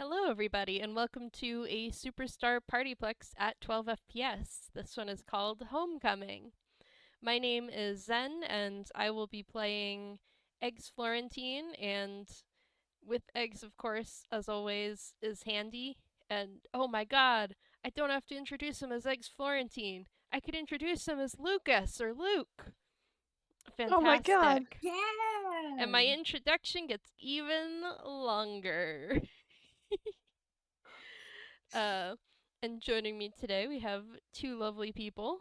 Hello, everybody, and welcome to a Superstar PartyPlex at 12 FPS. This one is called Homecoming. My name is Zen, and I will be playing Eggs Florentine, and with Eggs, of course, as always, is Handy. And oh my god, I don't have to introduce him as Eggs Florentine. I could introduce him as Lucas or Luke. Oh my god. Fantastic. Yeah. And my introduction gets even longer. Uh, and joining me today, we have two lovely people.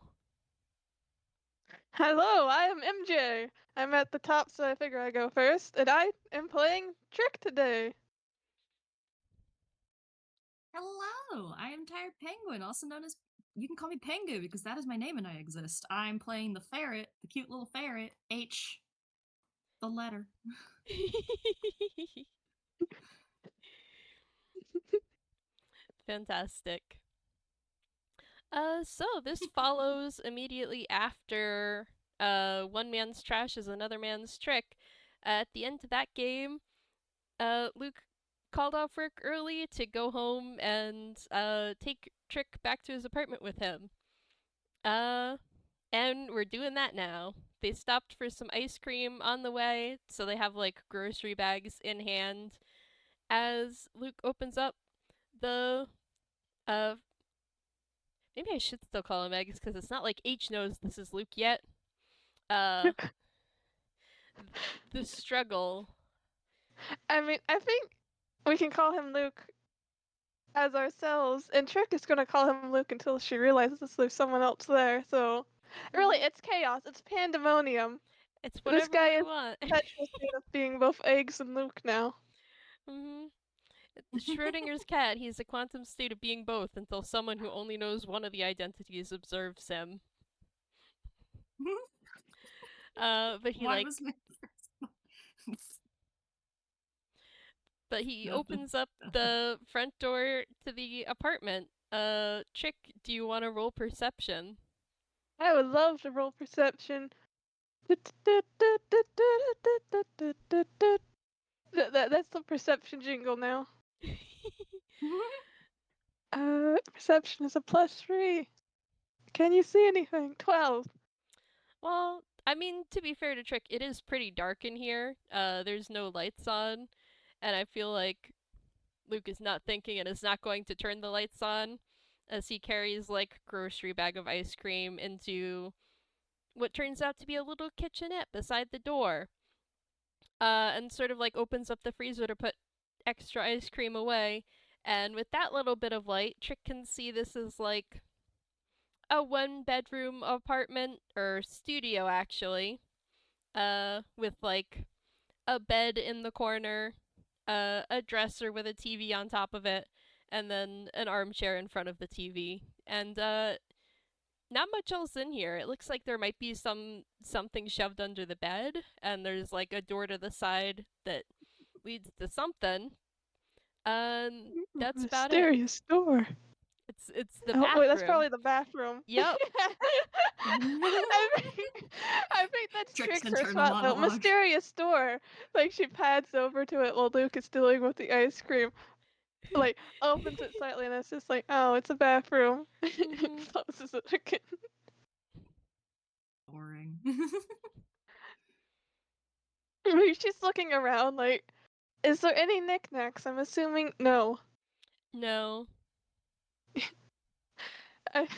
Hello, I am MJ. I'm at the top, so I figure I go first, and I am playing Trick today. Hello, I am Tired Penguin, also known as. You can call me Pengu because that is my name and I exist. I'm playing the ferret, the cute little ferret, H, the letter. Fantastic. So this follows immediately after one man's trash is another man's trick. At the end of that game, Luke called off work early to go home and take Trick back to his apartment with him. And we're doing that now. They stopped for some ice cream on the way, so they have like grocery bags in hand. As Luke opens up the maybe I should still call him Eggs because it's not like H knows this is Luke yet. Uh the struggle. I mean, I think we can call him Luke as ourselves, and Trick is gonna call him Luke until she realizes there's someone else there, so. Really, it's chaos. It's pandemonium. It's This whatever guy we is want. perpetual state of being both Eggs and Luke now. Schrodinger's cat, he's a quantum state of being both until someone who only knows one of the identities observes him. But he Why like was my But he No. opens up the front door to the apartment. Chick, do you want to roll perception? I would love to roll perception. That's the perception jingle now. Perception is a +3. Can you see anything? 12. Well, I mean, to be fair to Trick, it is pretty dark in here. There's no lights on, and I feel like Luke is not thinking and is not going to turn the lights on as he carries like grocery bag of ice cream into what turns out to be a little kitchenette beside the door. And sort of like opens up the freezer to put extra ice cream away. And with that little bit of light, Trick can see this is like a one bedroom apartment or studio actually. With like a bed in the corner, a dresser with a TV on top of it, and then an armchair in front of the TV. And not much else in here. It looks like there might be something shoved under the bed, and there's like a door to the side that leads to something. That's about it. Mysterious door. It's the Oh, bathroom. wait, that's probably the bathroom. Yep. I think that's Trick's Trick's internal response. No, monologue. mysterious door. Like she pads over to it while Luke is dealing with the ice cream. Like opens it slightly and it's just like, oh, it's a bathroom. Closes it again. Boring. She's looking around like, is there any knickknacks? I'm assuming no. No. It's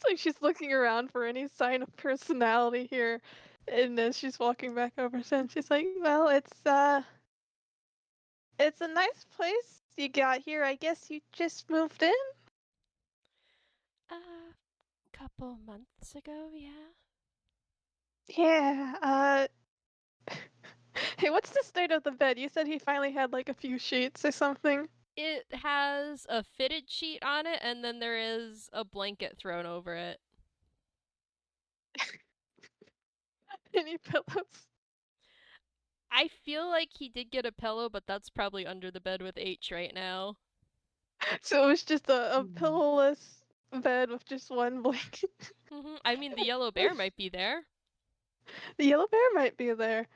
like she's looking around for any sign of personality here. And as she's walking back over to him, she's like, well, it's a nice place you got here. I guess you just moved in? Couple months ago, yeah. Yeah, hey, what's the state of the bed? You said he finally had like a few sheets or something. It has a fitted sheet on it, and then there is a blanket thrown over it. Any pillows? I feel like he did get a pillow, but that's probably under the bed with H right now. So it was just a pillowless bed with just one blanket. I mean, the yellow bear might be there. The yellow bear might be there.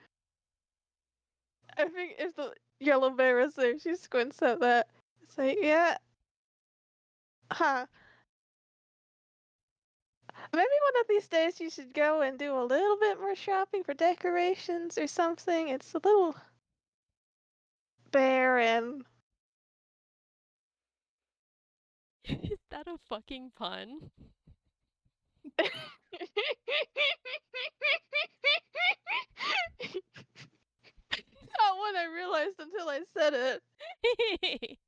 I think if the yellow bear is there. She squints at that. It's like, yeah, huh. Maybe one of these days you should go and do a little bit more shopping for decorations or something. It's a little barren. Is that a fucking pun? Not one I realized until I said it.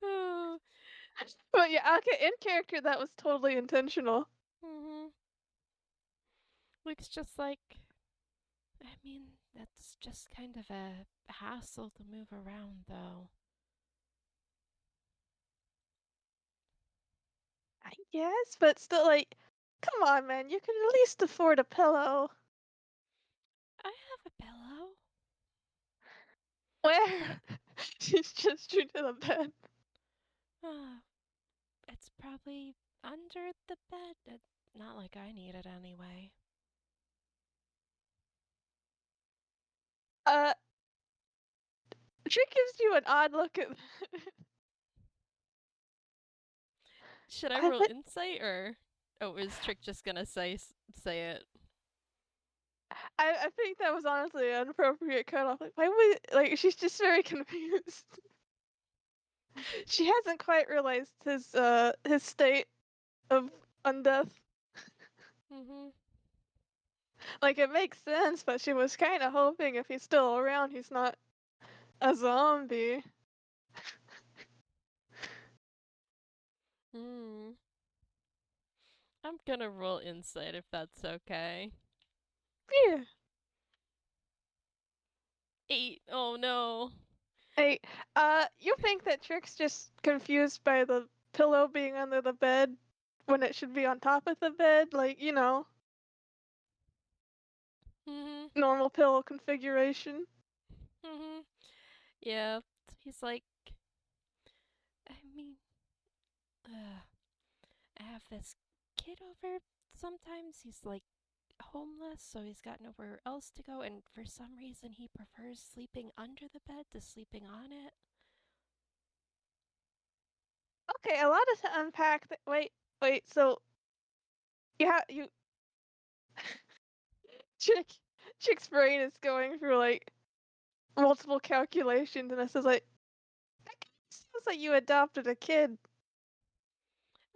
Oh. But yeah, okay, in character that was totally intentional. Mhm. Looks just like. I mean, that's just kind of a hassle to move around, though. I guess, but still, like, come on, man, you can at least afford a pillow. I have a pillow. Where? She's just to the bed. Ah, it's probably under the bed. Not like I need it anyway. Uh, Trick gives you an odd look at. Should I I roll bet insight or? Oh, is Trick just gonna say it? I think that was honestly an inappropriate cutoff. Like, why would like she's just very confused. She hasn't quite realized his state of undeath. Mhm. Like it makes sense, but she was kind of hoping if he's still around, he's not a zombie. Hmm. I'm gonna roll insight if that's okay. Yeah. 8. Oh no. Hey, you think that Trick's just confused by the pillow being under the bed when it should be on top of the bed? Like, Mhm. normal pillow configuration. Mhm. Yeah. He's like, I mean, I have this kid over. Sometimes he's like homeless, so he's got nowhere else to go, and for some reason he prefers sleeping under the bed to sleeping on it. Okay, a lot to unpack. Wait. So you Chick Chick's brain is going through like multiple calculations, and it says like, that kinda sounds like you adopted a kid.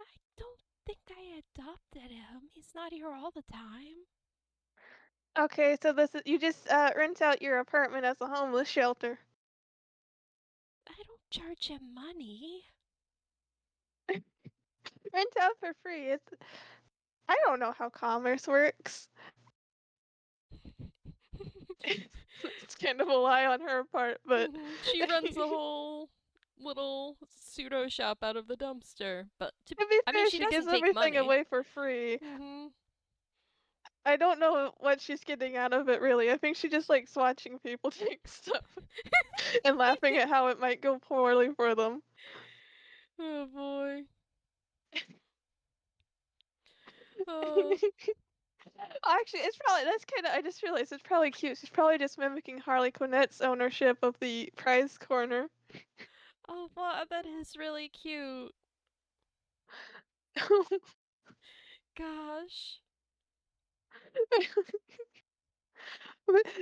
I don't think I adopted him. He's not here all the time. Okay, so this is you just rent out your apartment as a homeless shelter. I don't charge him money. Rent out for free. I don't know how commerce works. It's kind of a lie on her part, but She runs a whole little pseudo shop out of the dumpster. But to be I mean, fair, she she gives doesn't take everything money. away for free. Mhm. I don't know what she's getting out of it really. I think she just likes watching people take stuff and laughing at how it might go poorly for them. Oh boy. Uh. Actually, it's probably that's kind of. I just realized it's probably cute. She's probably just mimicking Harley Quinnette's ownership of the prize corner. Oh, wow, that is really cute. Gosh.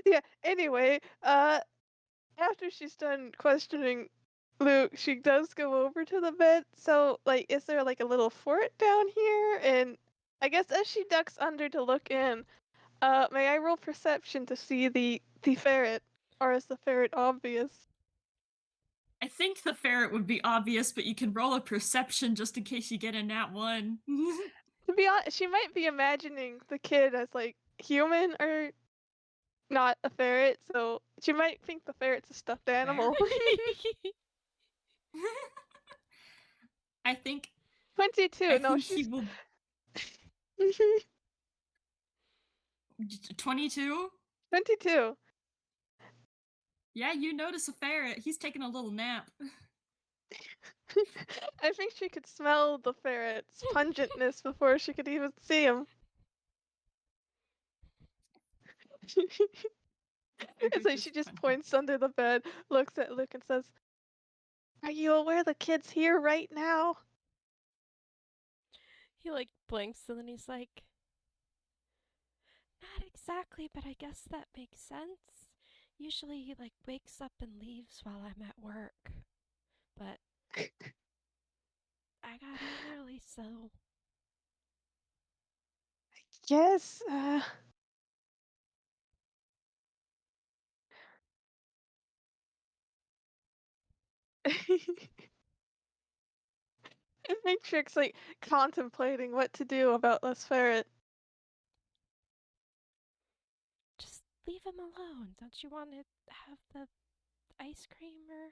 Yeah. Anyway, after she's done questioning Luke, she does go over to the bed. So, like, is there like a little fort down here? And I guess as she ducks under to look in, may I roll perception to see the ferret, or is the ferret obvious? I think the ferret would be obvious, but you can roll a perception just in case you get a nat one. To be honest, she might be imagining the kid as like human or not a ferret, so she might think the ferret's a stuffed Ferret? animal. I think 22. I No, think he she's will 22. 22. Yeah, you notice a ferret. He's taking a little nap. I think she could smell the ferret's pungentness before she could even see him. It's like she just points under the bed, looks at Luke, and says, "Are you aware the kid's here right now?" He like blinks and then he's like, not exactly, but I guess that makes sense. Usually he like wakes up and leaves while I'm at work. But I got home early, so Yes, I think Trick's like contemplating what to do about this ferret. just leave him alone. Don't you want to have the ice cream or?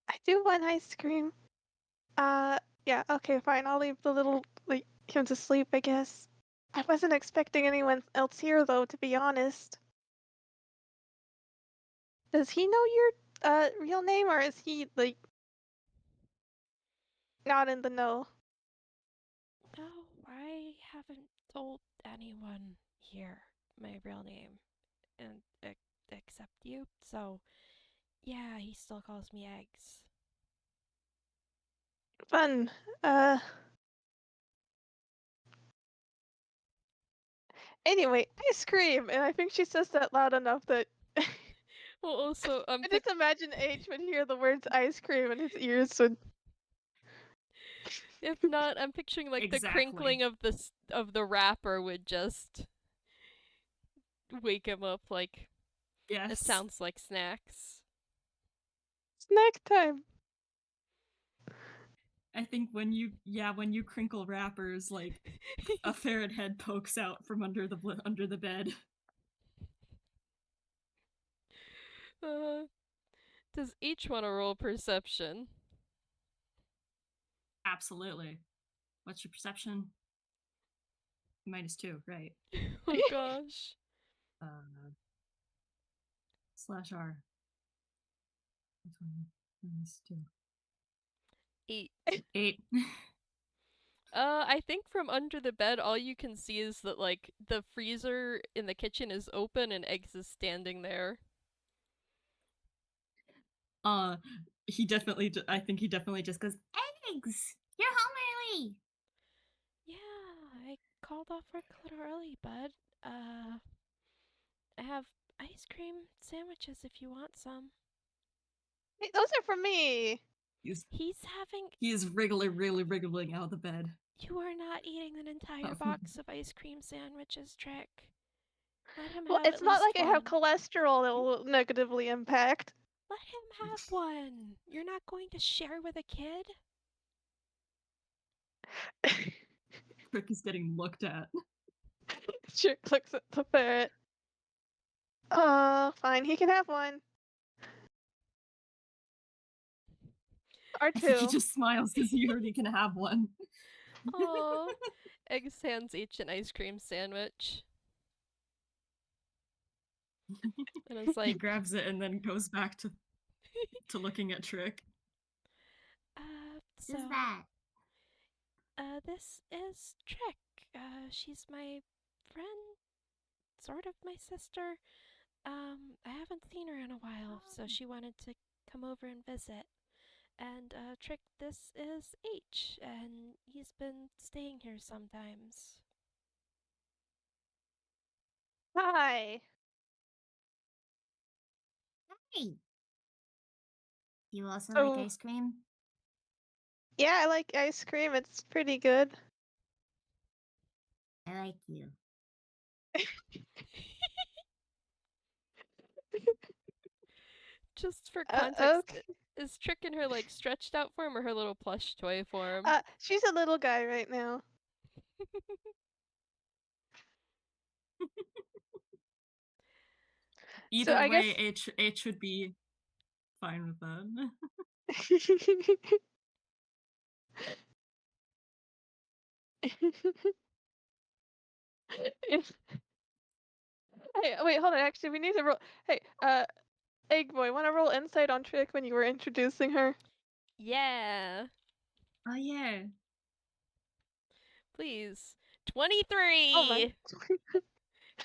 I do want ice cream. Yeah, okay, fine. I'll leave the little like him to sleep, I guess. I wasn't expecting anyone else here though, to be honest. Does he know your real name, or is he like not in the know? No, I haven't told anyone here my real name, and except you. So yeah, he still calls me Eggs. Fun. Anyway, ice cream, and I think she says that loud enough that Well, also I just imagine H would hear the words ice cream and his ears would. if not, I'm picturing like the crinkling of the wrapper would just wake him up. Like Yes. it sounds like snacks. Snack time. I think when you crinkle wrappers, like a ferret head pokes out from under the bed. Does each want to roll perception? Absolutely. What's your perception? -2, right? Oh gosh. /R. -2. 8. 8. I think from under the bed, all you can see is that like the freezer in the kitchen is open and Eggs is standing there. He definitely. I think he definitely just goes, "Eggs, you're home early." Yeah, I called off work a little early, bud. I have ice cream sandwiches if you want some. Hey, those are for me. He's having. He is really wriggling out of the bed. You are not eating an entire box of ice cream sandwiches, Trick. Let him Well, have it's at not least like I have one. cholesterol that will negatively impact. Let him have one. You're not going to share with a kid? Trick is getting looked at. Trick looks at the ferret. Fine, he can have one. Or I think he two. just smiles because he already can have one. Aww. Eggs hands each an ice cream sandwich. And it's He like, grabs it and then goes back to looking at Trick. so. Who's that? This is Trick. She's my friend, sort of my sister. I haven't seen her in a while, so she wanted to come over and visit. And, Trick, this is H, and he's been staying here sometimes. Hi. Hey. You also So- like ice cream? Yeah, I like ice cream. It's pretty good. I like you. Just for context, Okay. is Trick in her, like, stretched out form or her little plush toy form? She's a little guy right now. Either I way, guess- H would be fine with that. Hey, wait, hold on. Actually, we need to roll. Hey, Egg Boy, want to roll insight on Trick when you were introducing her? Yeah. Oh yeah. Please. 23! Oh my.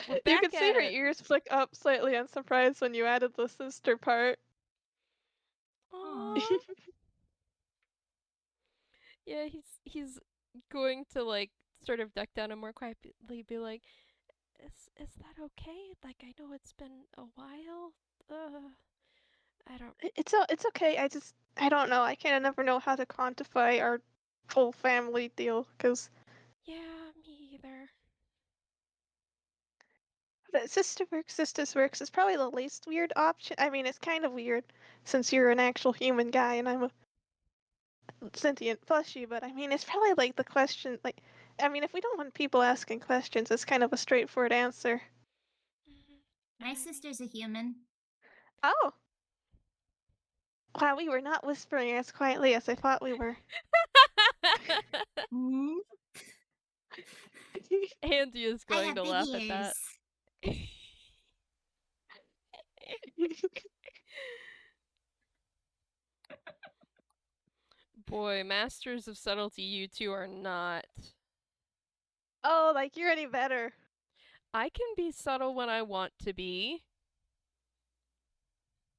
We're You back can see at her it. ears flick up slightly unsurprised when you added the sister part. Aww. Yeah, he's going to like sort of duck down and more quietly be like, is that okay? Like I know it's been a while. I don't. It's okay. I don't know. I can't never know how to quantify our whole family deal because Yeah, me either. the sisters works is probably the least weird option. I mean, it's kind of weird since you're an actual human guy and I'm a sentient fleshy, but I mean, it's probably like the question. Like, I mean, if we don't want people asking questions, it's kind of a straightforward answer. My sister's a human. Oh, wow, we were not whispering as quietly as I thought we were. Mm. Andy is I going have to big laugh at that. ears. Boy, masters of subtlety, you two are not. Oh, like you're any better. I can be subtle when I want to be.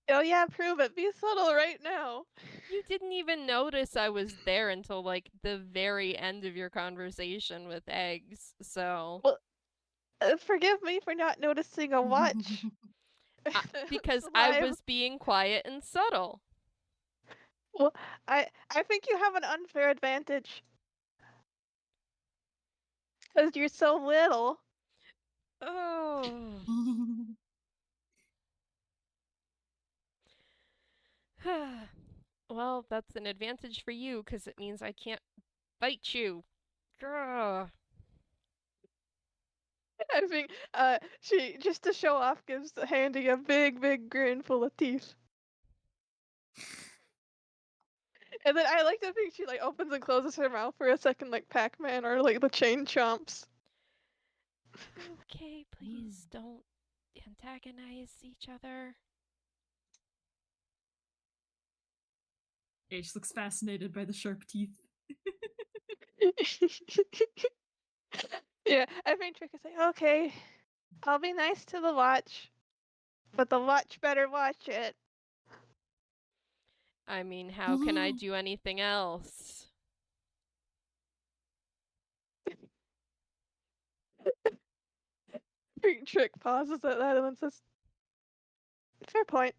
Oh yeah, prove it. Be subtle right now. You didn't even notice I was there until like the very end of your conversation with eggs, so. Well, forgive me for not noticing a watch. Because I Live. was being quiet and subtle. Well, I think you have an unfair advantage because you're so little. Oh. Well, that's an advantage for you because it means I can't bite you. Grr. I think she just to show off gives Handy a big grin full of teeth. And then I like to think she like opens and closes her mouth for a second like Pac-Man or like the chain chomps. Okay, please don't antagonize each other. H looks fascinated by the sharp teeth. Yeah, I think Trick is like, okay, I'll be nice to the watch, but the watch better watch it. I mean, how can I do anything else? Trick pauses at that and then says, fair point.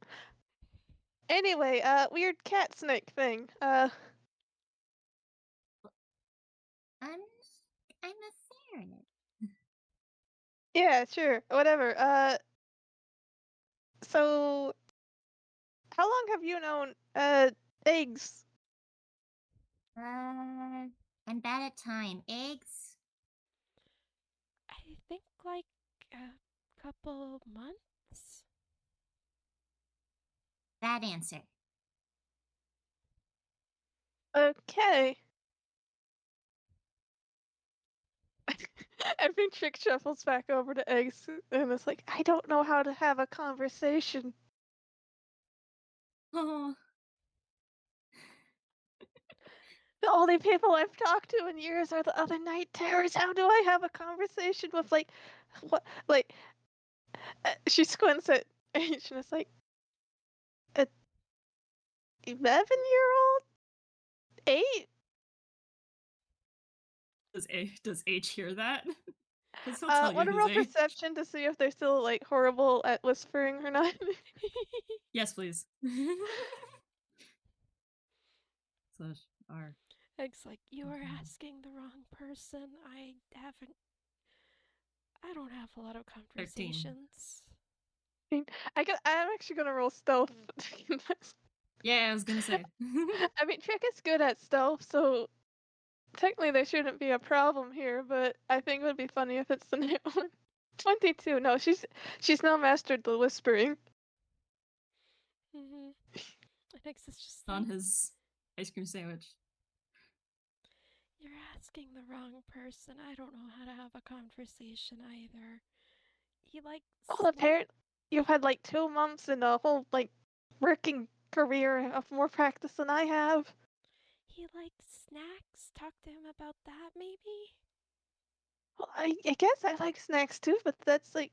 Anyway, weird cat snake thing. I'm a ferret. Yeah, sure, whatever. So how long have you known, eggs? I'm bad at time. Eggs? I think like a couple months. Bad answer. Okay. I think Trick shuffles back over to eggs and is like, I don't know how to have a conversation. Oh. The only people I've talked to in years are the other night terrors. How do I have a conversation with like, what, like? She squints at H and is like, a 11-year-old, 8. Does H hear that? Because he'll tell you Want to his roll age. perception to see if they're still like horrible at whispering or not. Yes, please. Slash R. Egg's like, you are asking the wrong person. I don't have a lot of 13. conversations. I'm actually gonna roll stealth. Yeah, I was gonna say. I mean, Trick is good at stealth, so technically there shouldn't be a problem here. But I think it would be funny if it's the net one. 22. No, she's now mastered the whispering. Mm-hmm. And X is just On like, his ice cream sandwich. you're asking the wrong person. I don't know how to have a conversation either. He likes Well, apparently you've had like 2 months and a whole like working career of more practice than I have. he likes snacks. Talk to him about that, maybe. Well, I guess I like snacks too, but that's like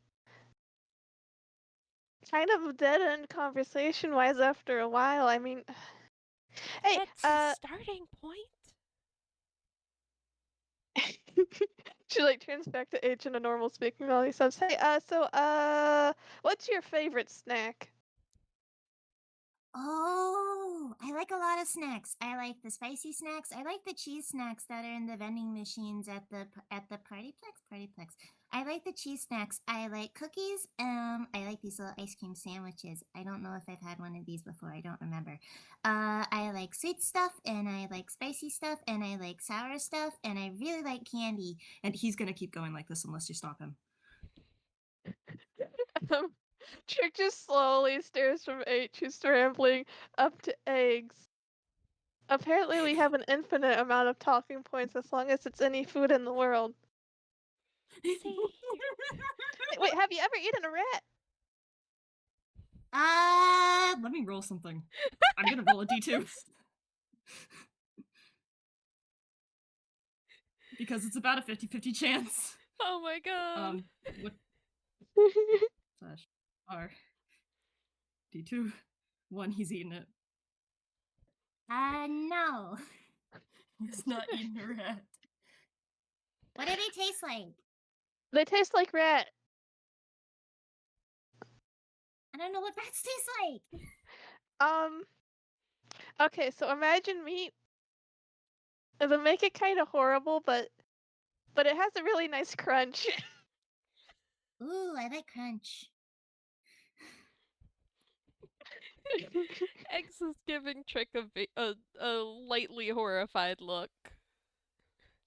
kind of a dead end conversation wise after a while. I mean, hey, It's a starting point. she like turns back to H in a normal speaking while he says, "Hey, what's your favorite snack?" Oh, I like a lot of snacks. I like the spicy snacks. I like the cheese snacks that are in the vending machines at the PartyPlex. I like the cheese snacks. I like cookies. I like these little ice cream sandwiches. I don't know if I've had one of these before. I don't remember. I like sweet stuff and I like spicy stuff and I like sour stuff and I really like candy. And he's gonna keep going like this unless you stop him. Trick just slowly stares from H, who's scrambling, up to eggs. Apparently, we have an infinite amount of talking points as long as it's any food in the world. See here. Wait, have you ever eaten a rat? Let me roll something. I'm gonna roll a d2. Because it's about a 50-50 chance. Oh my god. What slash R D2 1, he's eating it. No. He's not eating a rat. What do they taste like? They taste like rat. I don't know what rats taste like. Okay, so imagine meat. It'll make it kind of horrible, but it has a really nice crunch. Ooh, I like crunch. X is giving Trick a lightly horrified look.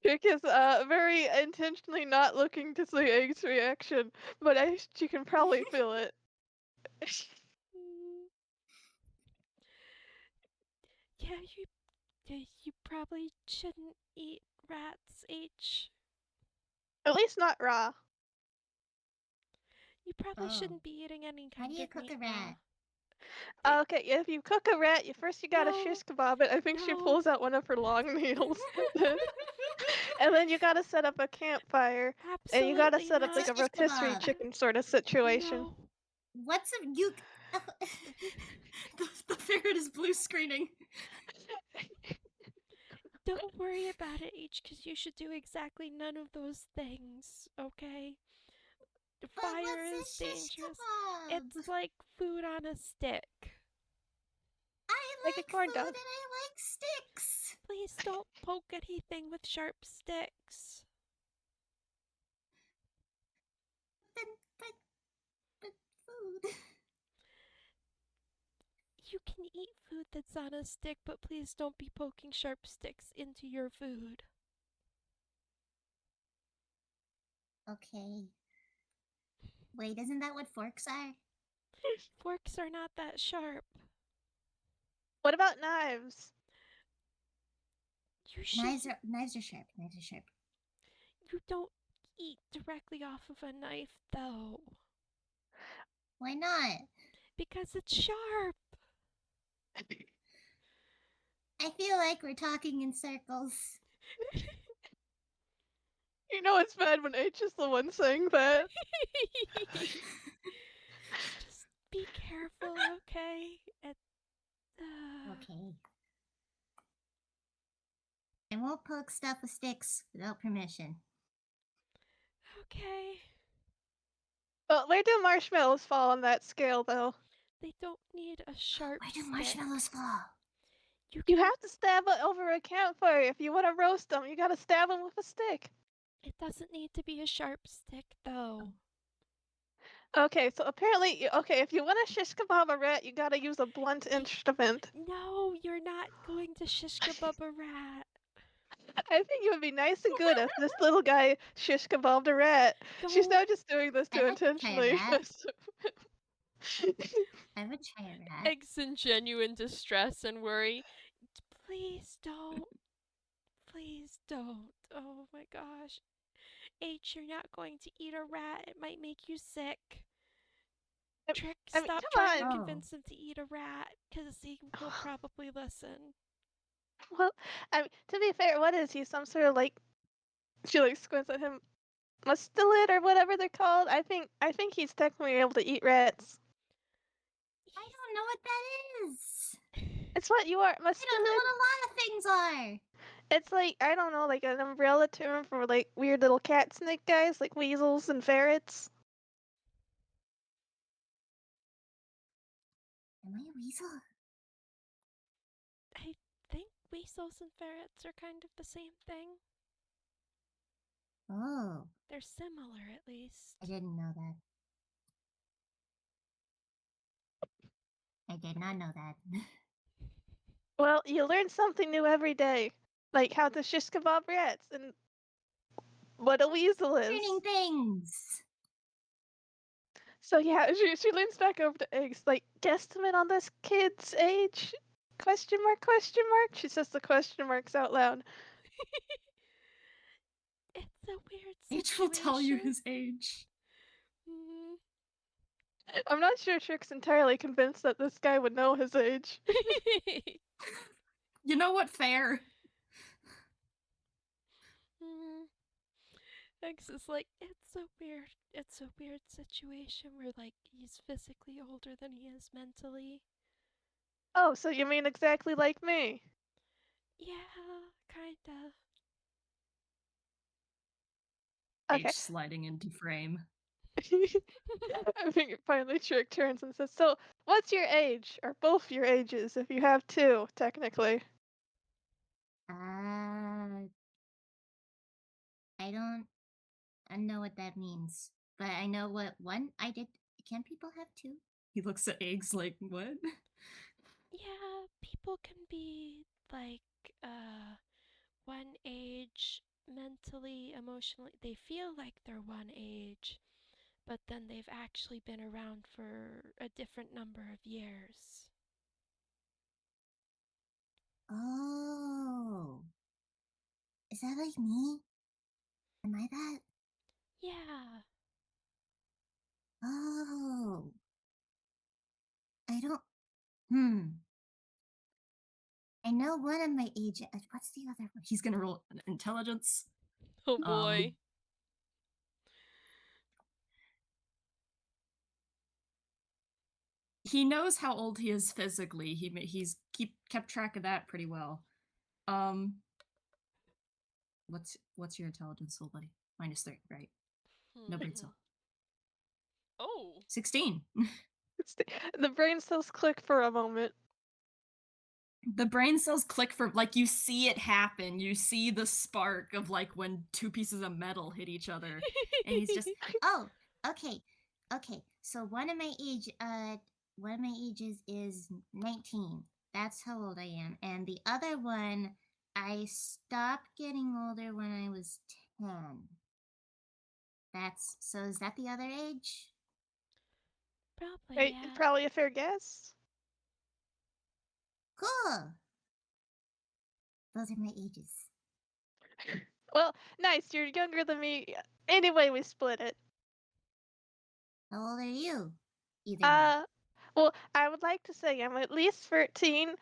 Trick is very intentionally not looking to see Egg's reaction, but she can probably feel it. Mm. Yeah, you probably shouldn't eat rats, H. At least not raw. You probably Oh. shouldn't be eating any How kind do you of cook meat a rat? Okay, if you cook a rat, you gotta No, shish kebab it. I think she no. pulls out one of her long needles. And then you gotta set up a campfire. And you gotta Absolutely set up like a not. Shish rotisserie kebab. chicken sort of situation. No. What's a you? The ferret is blue screening. Don't worry about it, H, because you should do exactly none of those things, okay? But Fire is what's a shish dangerous. kebab? It's like food on a stick. I Like a like corn food dog. and I like sticks. Please don't poke anything with sharp sticks. But food. You can eat food that's on a stick, but please don't be poking sharp sticks into your food. Okay. Wait, isn't that what forks are? Forks are not that sharp. What about knives? You should. Knives are sharp. Knives are sharp. You don't eat directly off of a knife, though. Why not? Because it's sharp. I feel like we're talking in circles. You know it's bad when H is the one saying that. Just be careful, okay? Okay. I won't poke stuff with sticks without permission. Okay. Well, where do marshmallows fall on that scale, though? They don't need a sharp Where do stick. marshmallows fall? You You can. have to stab it over a campfire. If you want to roast them, you gotta stab them with a stick. It doesn't need to be a sharp stick, though. Okay, so apparently, if you want to shish kebab a rat, you gotta use a blunt instrument. No, you're not going to shish kebab a rat. I think it would be nice and good if this little guy shish kebabbed a rat. She's Go. now just doing this to I'd like to try a intentionally. rat. I would try a rat. Eggs in genuine distress and worry. Please don't. Please don't. Oh my gosh. H, you're not going to eat a rat. It might make you sick. Trick, I mean, stop come trying on. to Oh. convince him to eat a rat, because he will probably listen. Well, I mean, to be fair, what is he? Some sort of like. She like squints at him. mustelid or whatever they're called. I think he's technically able to eat rats. I don't know what that is. It's what you are, I don't know mustelid. what a lot of things are. It's like, I don't know, like an umbrella term for like weird little cat snake guys, like weasels and ferrets. Am I a weasel? I think weasels and ferrets are kind of the same thing. Oh, They're similar, at least. I didn't know that. I did not know that. Well, you learn something new every day, like how to shish kebab rats and what a weasel is. Learning things. So yeah, she leans back over to Eggs, like, guesstimate on this kid's age? Question mark, question mark? She says the question marks out loud. It's a weird situation. H will tell you his age. I'm not sure Trick's entirely convinced that this guy would know his age. You know what? Fair. X is like, it's a weird situation where, like, he's physically older than he is mentally. Oh, so you mean exactly like me? Yeah, kinda. Okay. H sliding into frame. I think finally Trick turns and says, so, what's your age? Or both your ages, if you have two, technically. I don't know what that means, but I know what one I did. Can people have two? He looks at eggs like, what? Yeah, people can be, like, one age mentally, emotionally. They feel like they're one age, but then they've actually been around for a different number of years. Oh, is that like me? Am I that? Yeah. Oh, I don't. Hmm. I know one of my age. What's the other one? He's gonna roll an intelligence. Oh boy. He knows how old he is physically. He's kept track of that pretty well. What's your intelligence, soul buddy? -3, right? No brain cell. Oh. 16. The brain cells click for a moment. The brain cells click for, like, you see it happen. You see the spark of, like, when two pieces of metal hit each other. And he's just, Oh, okay, okay. So one of my ages is 19. That's how old I am. And the other one, I stopped getting older when I was 10. So is that the other age? Probably, Right? yeah. Probably a fair guess. Cool. Those are my ages. Well, nice. You're younger than me. Anyway, we split it. How old are you? Either way. Well, I would like to say I'm at least 13.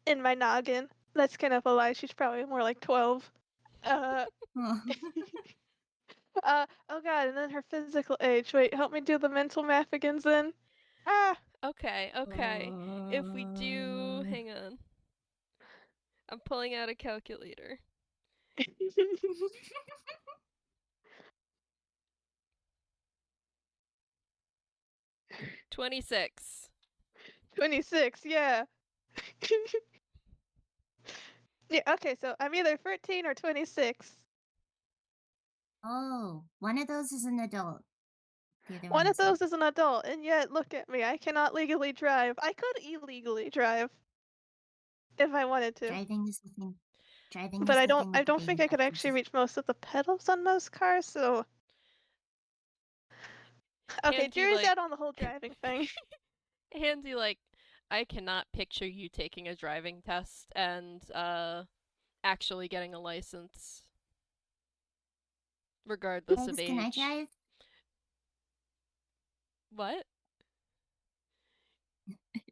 In my noggin. That's kind of a lie. She's probably more like 12. Oh. Oh god, and then her physical age. Wait, help me do the mental math again, then. Ah. Okay. If we do, hang on. I'm pulling out a calculator. 26. 26, yeah. Yeah, okay, so I'm either 13 or 26. Oh, one of those is an adult. The other One of one's not. those is an adult, and yet, look at me. I cannot legally drive. I could illegally drive. If I wanted to. Driving is the thing. Driving But is I the don't thing I with the don't think baby I could actually buttons. reach most of the pedals on most cars, so okay, Handy, jury's like, out on the whole driving thing. Handy, like, I cannot picture you taking a driving test and, actually getting a license. Regardless of Eggs, can I age. drive? What?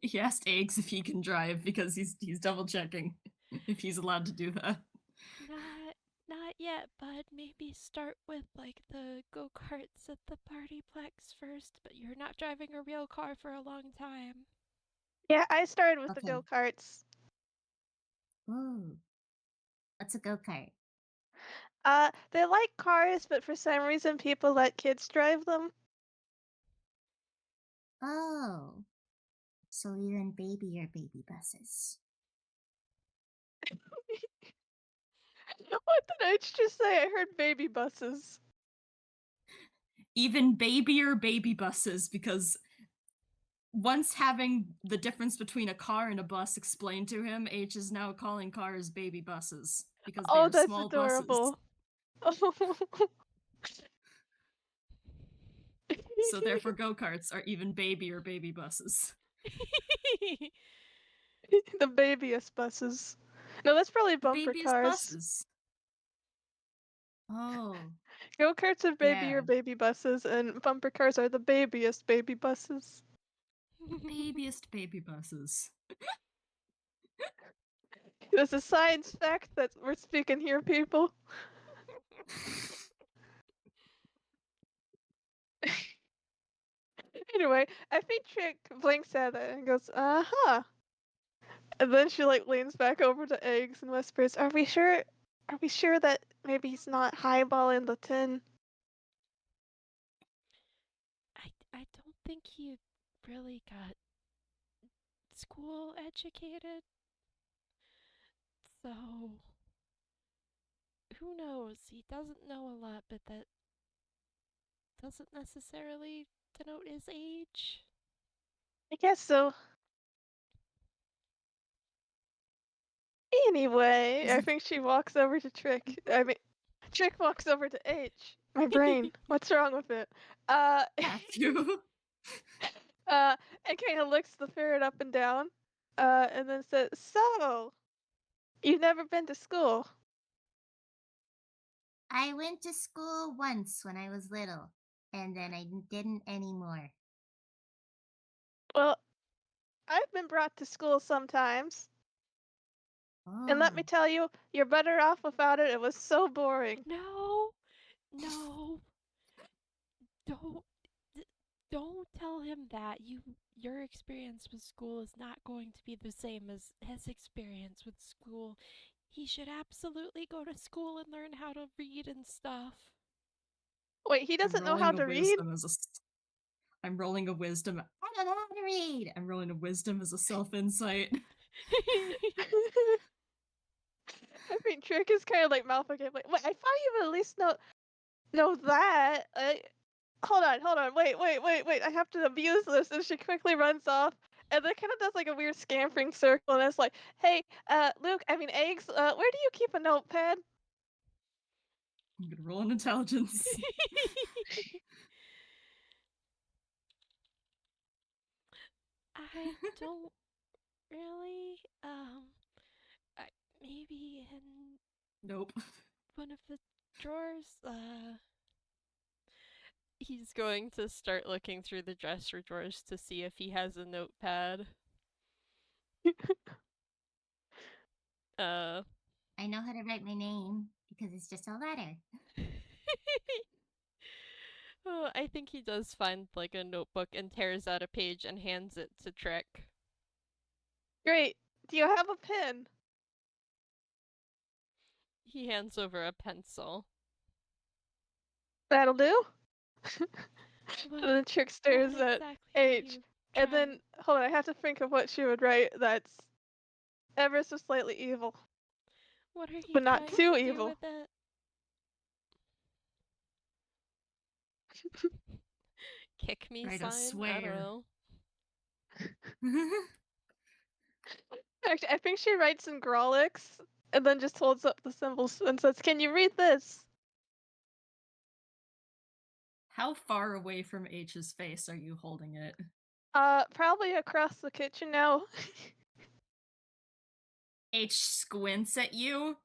He asked eggs if he can drive because he's double checking if he's allowed to do that. Not yet, bud. Maybe start with like the go-karts at the PartyPlex first, but you're not driving a real car for a long time. Yeah, I started with the Okay. go-karts. Ooh. What's a go-kart? They like cars, but for some reason people let kids drive them. Oh. So even baby or baby buses. What did I just say? I heard baby buses. Even babier baby buses, because once having the difference between a car and a bus explained to him, H is now calling cars baby buses because they Oh, are that's small buses. adorable. Oh. So therefore go-karts are even babier baby buses. The babyest buses. No, that's probably The bumper babiest cars. buses. Oh. Go-karts are Yeah. babier baby buses, and bumper cars are the babyest baby buses. Babiest baby buses. There's a science fact that we're speaking here, people. Anyway, I think Trick blinks at it and goes, "Uh-huh." And then she like leans back over to Eggs and whispers, "Are we sure? Are we sure that maybe he's not highballing the tin?" I don't think he really got school educated. So who knows? He doesn't know a lot, but that doesn't necessarily denote his age. I guess so. Anyway, I think she walks over to Trick. I mean, Trick walks over to H. My brain. What's wrong with it? Matthew. And kind of looks the ferret up and down, and then says, "So, you've never been to school?" I went to school once when I was little, and then I didn't anymore. Well, I've been brought to school sometimes, and let me Oh. tell you, you're better off without it. It was so boring. No, no, don't, don't tell him that. Your experience with school is not going to be the same as his experience with school. He should absolutely go to school and learn how to read and stuff. Wait, he I'm doesn't know how rolling a to read? wisdom as a. I'm rolling a wisdom. I don't know how to read. I'm rolling a wisdom as a self-insight. I think Trick is kind of like mouth again. Like, wait, I thought you would at least know that. Hold on. Wait. I have to abuse this. And she quickly runs off. And then kind of does like a weird scampering circle. And it's like, hey, Eggs, where do you keep a notepad? I'm gonna roll an intelligence. I don't really. I, maybe in Nope. one of the drawers. He's going to start looking through the dresser drawers to see if he has a notepad. Uh. I know how to write my name because it's just a letter. Oh, I think he does find like a notebook and tears out a page and hands it to Trick. Great. Do you have a pen? He hands over a pencil. That'll do. What, And then Trick what stares at exactly H. are you And trying? then, hold on, I have to think of what she would write that's ever so slightly evil. What are you But not trying too to do evil. with it? Kick me Write a sign? I swear. don't know. Actually, I think she writes in Grawlix and then just holds up the symbols and says, "Can you read this?" How far away from H's face are you holding it? Probably across the kitchen now. H squints at you.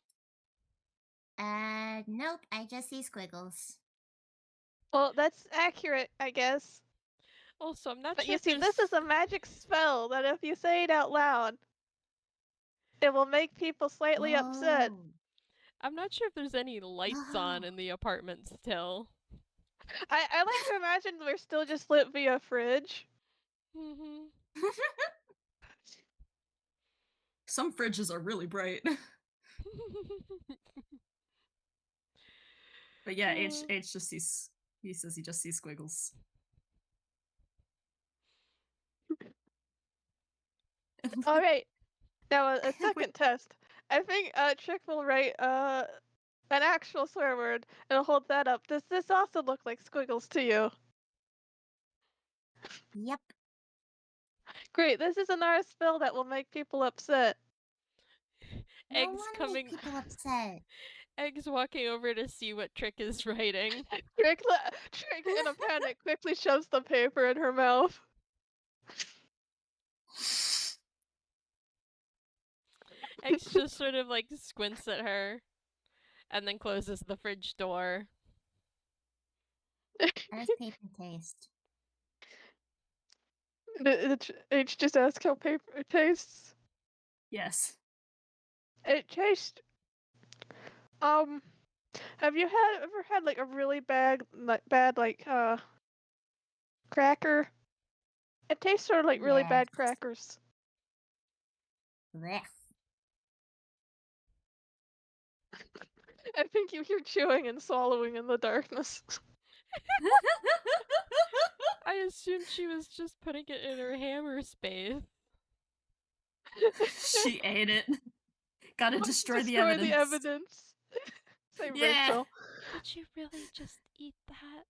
Nope, I just see squiggles. Well, that's accurate, I guess. Also, I'm not But sure you if see, there's. this is a magic spell that if you say it out loud, it will make people slightly upset. Oh. I'm not sure if there's any lights on in the apartment still. I like to imagine we're still just lit via fridge. Mm-hmm. Some fridges are really bright. But yeah, H just sees. He says he just sees squiggles. All right. Now a second test. I think Trick will write an actual swear word and hold that up. Does this also look like squiggles to you? Yep. Great. This is another spell that will make people upset. I don't Eggs want to coming. make people upset. Eggs walking over to see what Trick is writing. Trick in a panic quickly shoves the paper in her mouth. Eggs just sort of like squints at her and then closes the fridge door. How does paper taste? H just asked how paper tastes. Yes. It tastes. Have you ever had like a really bad cracker? It tastes sort of like really Yes. bad crackers. Blech. I think you hear chewing and swallowing in the darkness. I assumed she was just putting it in her hammer space. She ate it. Gotta destroy the Destroy evidence. the evidence. Say Yeah. Rachel. Did you really just eat that?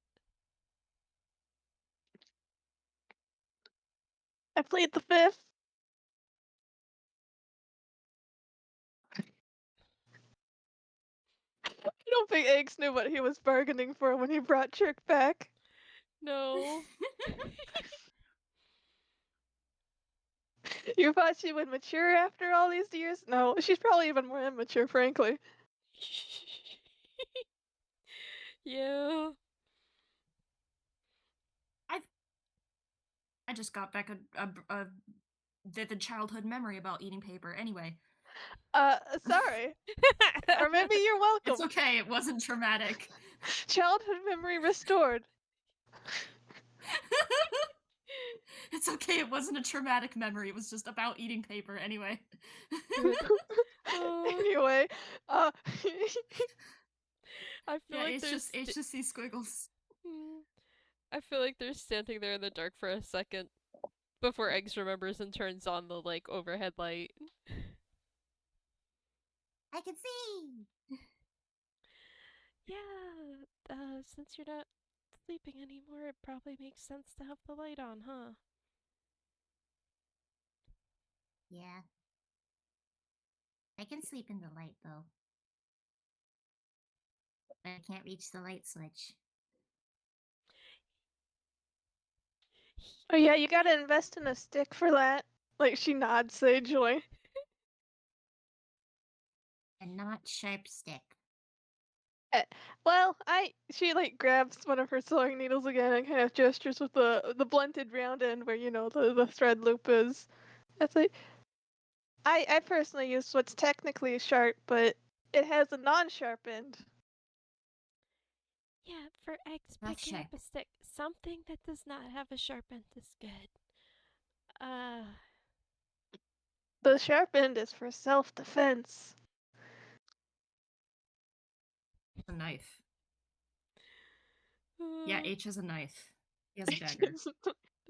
I played the fifth. I don't think Eggs knew what he was bargaining for when he brought Trick back. No. You thought she would mature after all these years? No, she's probably even more immature, frankly. Yeah. I just got back a vivid childhood memory about eating paper. Anyway. Sorry. Or maybe you're welcome. It's okay, it wasn't traumatic. Childhood memory restored. It's okay, it wasn't a traumatic memory. It was just about eating paper anyway. Anyway, I feel Yeah, like it's just these squiggles. I feel like they're standing there in the dark for a second before Eggs remembers and turns on the like overhead light. I can see. Yeah, since you're not sleeping anymore, it probably makes sense to have the light on, huh? Yeah. I can sleep in the light though. But I can't reach the light switch. oh yeah, you gotta invest in a stick for that. Like she nods sagely. And not sharp stick. Well, she like grabs one of her sewing needles again and kind of gestures with the blunted round end where the thread loop is. That's like I personally use what's technically sharp, but it has a non-sharp end. Yeah, for Eggs Not picking up sharp. a stick, something that does not have a sharp end is good. The sharp end is for self-defense. A knife. Yeah, H has a knife. He has a dagger.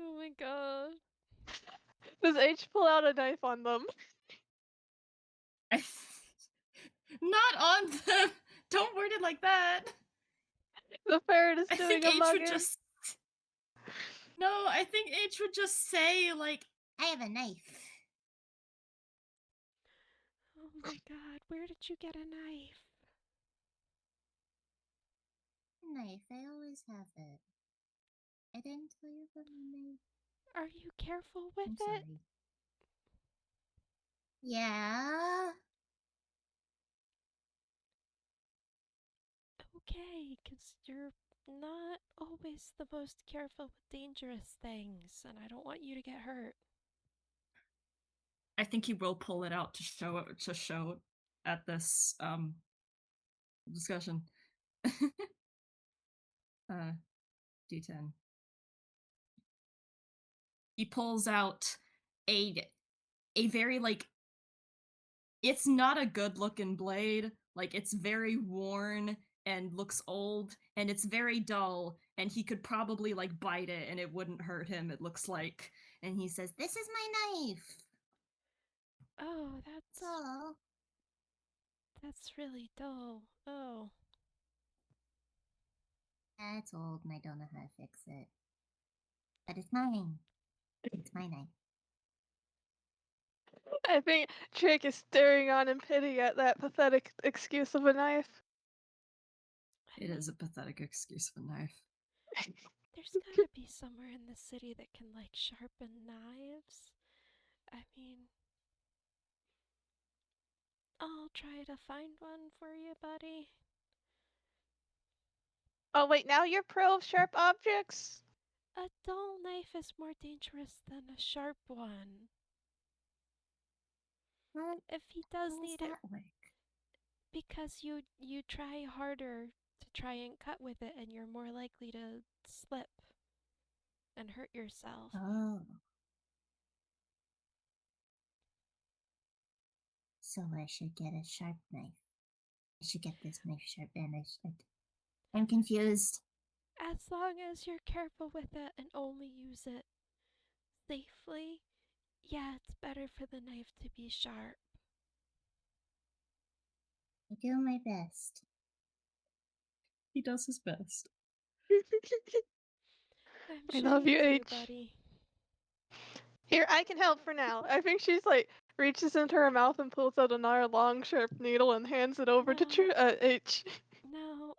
Oh my god. Does H pull out a knife on them? Not on them! Don't word it like that! The ferret is I doing think a H mugging. would just... No, I think H would just say, like... I have a knife. Oh my god, where did you get a knife? Knife. I always have it. I didn't tell you about my knife. Are you careful with I'm it? sorry. Yeah. Okay, because you're not always the most careful with dangerous things, and I don't want you to get hurt. I think he will pull it out to show at this discussion. D10. He pulls out a very like, it's not a good looking blade. Like, it's very worn and looks old, and it's very dull, and he could probably like bite it and it wouldn't hurt him, it looks like. And he says, This is my knife. Oh, So, that's really dull. Oh. it's old and I don't know how to fix it. But it's mine. It's my knife. I think Trick is staring on in pity at that pathetic excuse of a knife. I it mean, is a pathetic excuse of a knife. there's gotta be somewhere in the city that can, like, sharpen knives. I mean, I'll try to find one for you, buddy. Oh wait, now you're pro of sharp objects? A dull knife is more dangerous than a sharp one. What? If he does How's need it, that work? because you try harder to try and cut with it, and you're more likely to slip and hurt yourself. Oh. So I should get a sharp knife. I should get this knife sharp, and I'm confused. As long as you're careful with it and only use it safely, yeah, it's better for the knife to be sharp. I do my best. He does his best. I'm I sure love you, do, H. buddy. Here, I can help for now. I think she's like reaches into her mouth and pulls out another long, sharp needle and hands it over to H. No.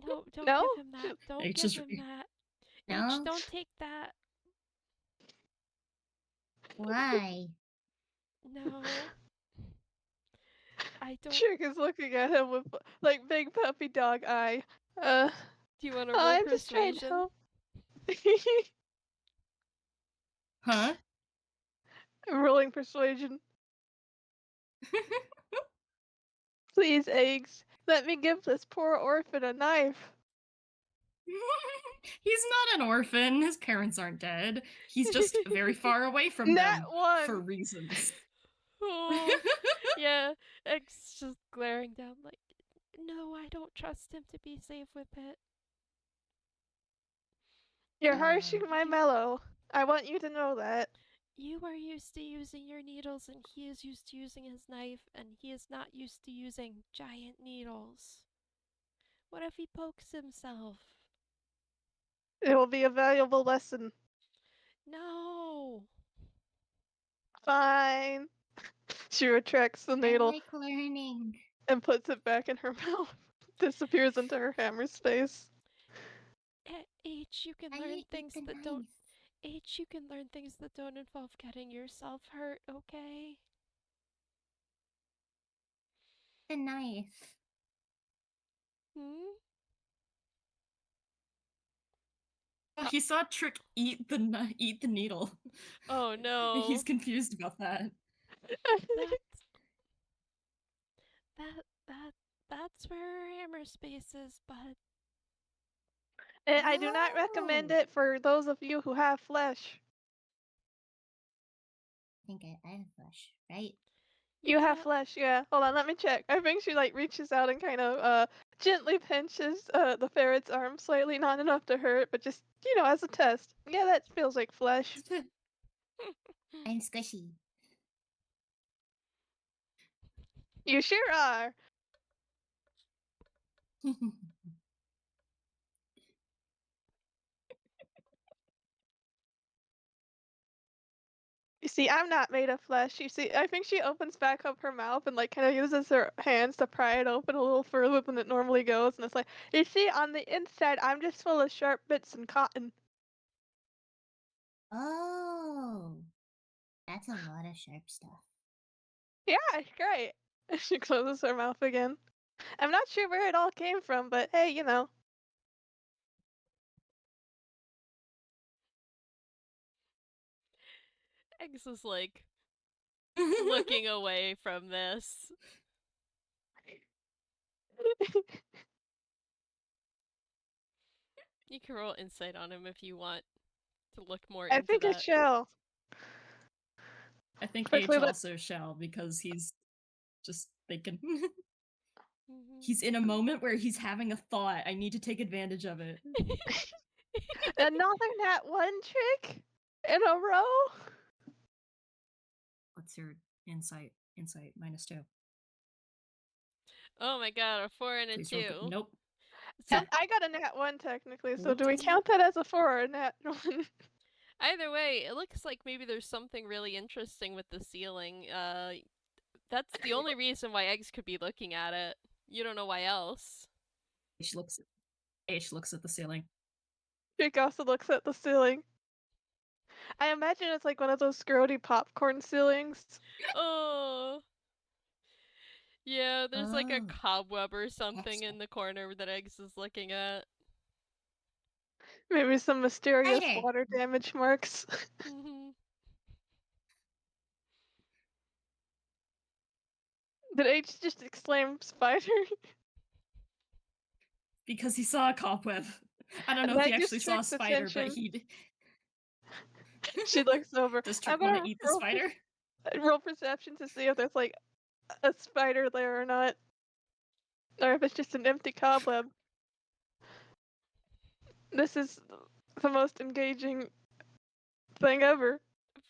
No, don't No? give him that. Don't H give is him that. H, No? don't take that. Why? No. I don't. Trick is looking at him with like big puppy dog eye. Do you want to Oh, roll I'm just trying to persuasion? help. Huh? Rolling persuasion. Please, eggs. Let me give this poor orphan a knife. He's not an orphan. His parents aren't dead. He's just very far away from That them for one. reasons. Oh, yeah. X just glaring down like, no, I don't trust him to be safe with it. You're Uh, harshing my You- mellow. I want you to know that. You are used to using your needles, and he is used to using his knife, and he is not used to using giant needles. What if he pokes himself? It will be a valuable lesson. No. Fine. She retracts the I needle like learning. and puts it back in her mouth. Disappears into her hammer space. H, you can I learn eat things the that knife. don't. H, you can learn things that don't involve getting yourself hurt, okay? The knife. Hmm? he saw Trick eat the needle. Oh no. He's confused about that. That's that that's where her hammer space is, but I do not recommend Oh. it for those of you who have flesh. I think I have flesh, right? You have yeah, flesh, yeah. Hold on, let me check. I think she like reaches out and kind of gently pinches the ferret's arm slightly, not enough to hurt, but just as a test. Yeah, that feels like flesh. I'm squishy. You sure are. You see, I'm not made of flesh. You see, I think she opens back up her mouth and like kind of uses her hands to pry it open a little further than it normally goes, and it's like, you see, on the inside, I'm just full of sharp bits and cotton. Oh. That's a lot of sharp stuff. Yeah, it's great. She closes her mouth again. I'm not sure where it all came from, but hey, X is like looking away from this. You can roll insight on him if you want to look more I into think that. it shall. I think Quickly, H let- also shall because he's just thinking. Mhm. He's in a moment where he's having a thought. I need to take advantage of it. Another nat 1 trick in a row. What's your insight? Insight -2. Oh my god, a 4 and a Please roll 2. good. Nope. Some, I got a nat 1 technically, so What? do we count that as a 4 or a nat 1? either way, it looks like maybe there's something really interesting with the ceiling. That's the only reason why Eggs could be looking at it. You don't know why else. H looks at the ceiling. Trick also looks at the ceiling. I imagine it's like one of those grody popcorn ceilings. Oh. Yeah, there's like a Oh, cobweb or something gotcha. in the corner that Eggs is looking at. Maybe some mysterious Spider. water damage marks. Mhm. Did H just exclaim spider? Because he saw a cobweb. I don't know if That he just actually saw a tricks spider, but attention. he She looks over. does I'm Trick want gonna to eat the spider. roll perception to see if there's like a spider there or not. Or if it's just an empty cobweb. This is the most engaging thing ever.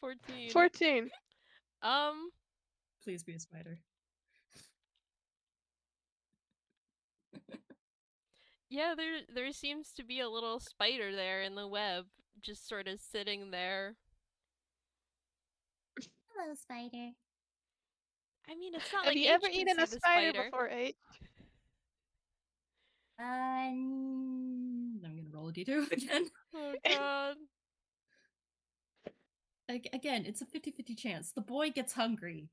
14. 14. Please be a spider. Yeah, there seems to be a little spider there in the web, just sort of sitting there. Hello, spider. I mean, it's not Have like you H ever can eaten see a the spider spider. before, H? I'm gonna roll a d2 again. Oh god. Again, it's a 50-50 chance. The boy gets hungry.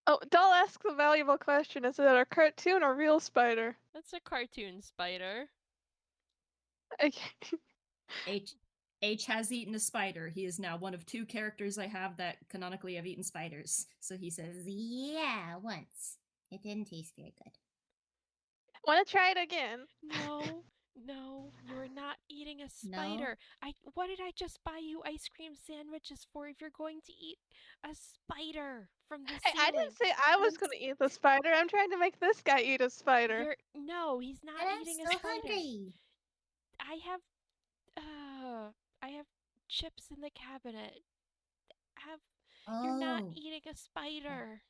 Oh, Doll asks a valuable question. Is it a cartoon or real spider? That's a cartoon spider. Okay. H has eaten a spider. He is now one of 2 characters I have that canonically have eaten spiders. So he says, Yeah, once. It didn't taste very good. Wanna try it again? No, no, you're not eating a No? spider. What did I just buy you ice cream sandwiches for if you're going to eat a spider from the Hey, I ceiling? didn't say I was gonna eat the spider. I'm trying to make this guy eat a spider. No, he's not And I'm eating a still spider. hungry. I have I have chips in the cabinet. You're not Oh, eating a spider.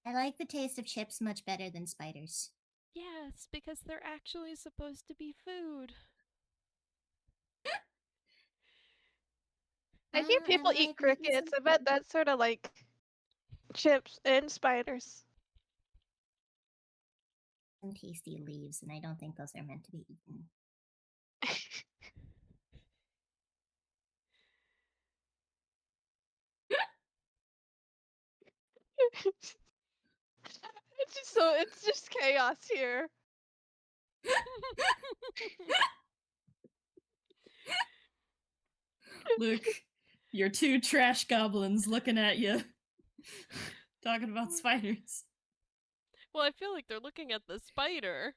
I like the taste of chips much better than spiders. Yes, because they're actually supposed to be food. I hear people eat like making crickets. some I bet that's sort of like chips and spiders. tasty leaves, and I don't think those are meant to be eaten. It's just chaos here. Luke, you're 2 trash goblins looking at you. Talking about spiders. Well, I feel like they're looking at the spider.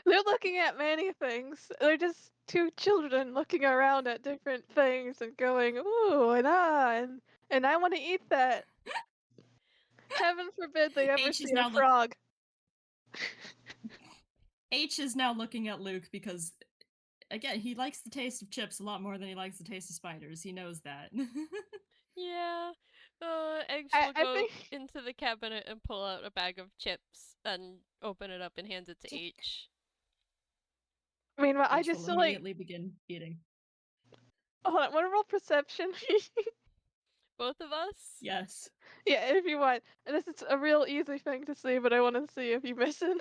They're looking at many things. They're just 2 children looking around at different things and going, ooh, and ah, and I want to eat that. Heaven forbid they ever H is see a now frog. H is now looking at Luke because, again, he likes the taste of chips a lot more than he likes the taste of spiders. He knows that. Yeah. Eggs I will go think into the cabinet and pull out a bag of chips and open it up and hand it to H. meanwhile I H just will feel like immediately begin eating. hold on, wanna roll perception? Both of us? Yes. Yeah, if you want. And this is a real easy thing to see, but I wanna see if you miss it.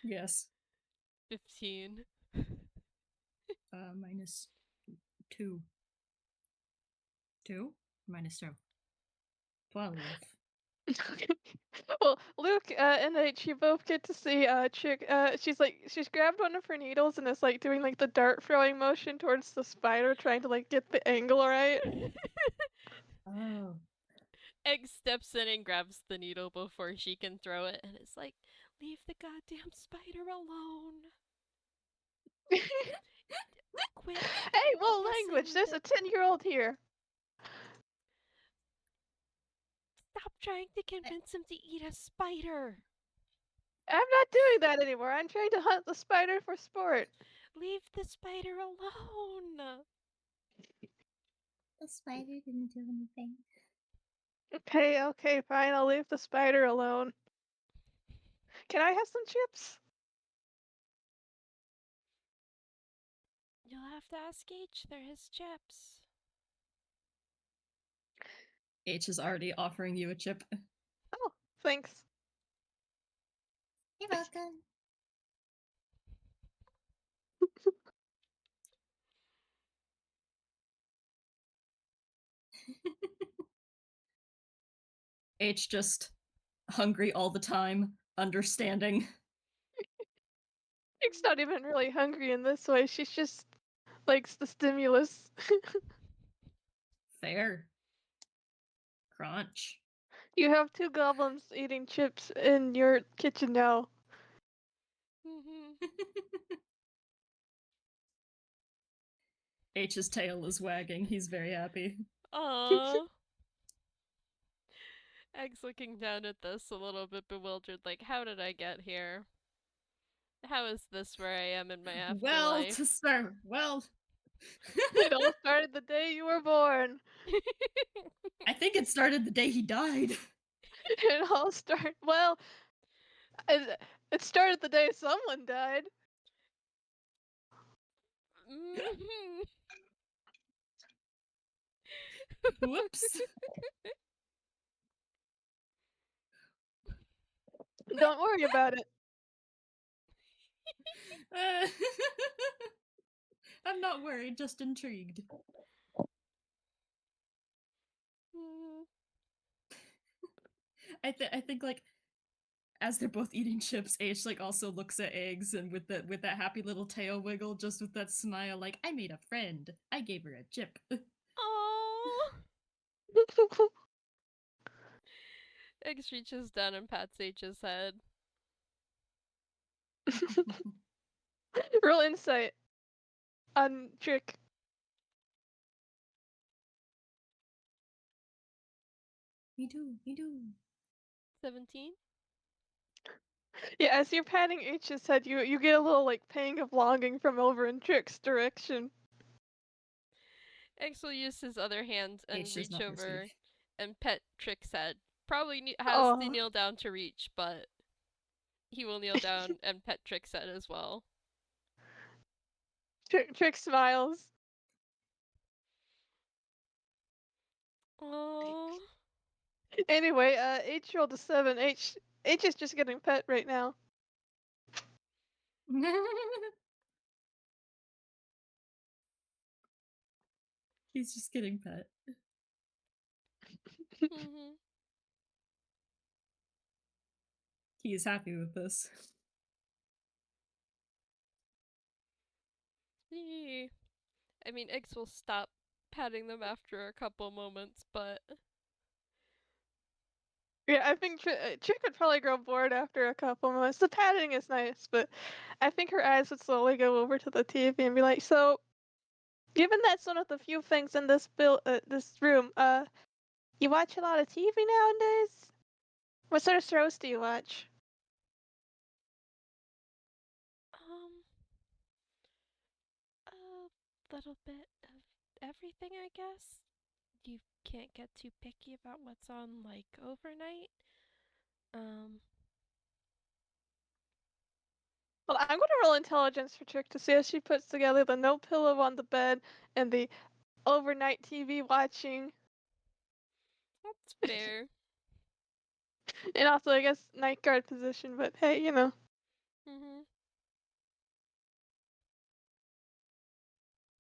Yes. 15. -2. 2? -2. 12. Well, Luke and H, you both get to see Chick. She's grabbed one of her needles and is like doing like the dart throwing motion towards the spider, trying to like get the angle right. Oh. Egg steps in and grabs the needle before she can throw it, and it's like, leave the goddamn spider alone. Quit Hey, whoa, language! messing There's with a it. 10-year-old here. Stop trying to convince him to eat a spider. I'm not doing that anymore. I'm trying to hunt the spider for sport. Leave the spider alone. The spider didn't do anything. Okay, fine. I'll leave the spider alone. Can I have some chips? You'll have to ask H. They're his chips. H is already offering you a chip. Oh, thanks. You're welcome. H just hungry all the time, understanding. Chick's not even really hungry in this way. She's just likes the stimulus. Fair. Crunch. You have 2 goblins eating chips in your kitchen now. H's tail is wagging. He's very happy. Aww. Egg's looking down at this a little bit bewildered, like, how did I get here? How is this where I am in my Well, afterlife? to start. Well. It all started the day you were born. I think it started the day he died. It all started. Well, it started the day someone died. Whoops. Don't worry about it. I'm not worried, just intrigued. I think like as they're both eating chips, H like also looks at eggs and with that happy little tail wiggle, just with that smile, like I made a friend. I gave her a chip. Aww. Eggs reaches down and pats H's head. Real insight on Trick. Me too. 17? Yeah, as you're patting H's head, you get a little like pang of longing from over in Trick's direction. Eggs will use his other hand and H does reach not over receive. and pet Trick's head. Probably has to Oh, kneel down to reach, but he will kneel down and pet Trick's head as well. Trick smiles. Aww. Anyway, H rolled a 7. H is just getting pet right now. He's just getting pet. He is happy with this. I mean, Eggs will stop patting them after a couple moments, but Yeah, I think Chick would probably grow bored after a couple months. The patting is nice, but I think her eyes would slowly go over to the TV and be like, "So, given that's one of the few things in this room, you watch a lot of TV nowadays? What sort of shows do you watch?" a little bit of everything, I guess. You can't get too picky about what's on, like, overnight. Well, I'm gonna roll intelligence for Chick to see if she puts together the no pillow on the bed and the overnight TV watching, That's fair. and also I guess night guard position. But hey, you know.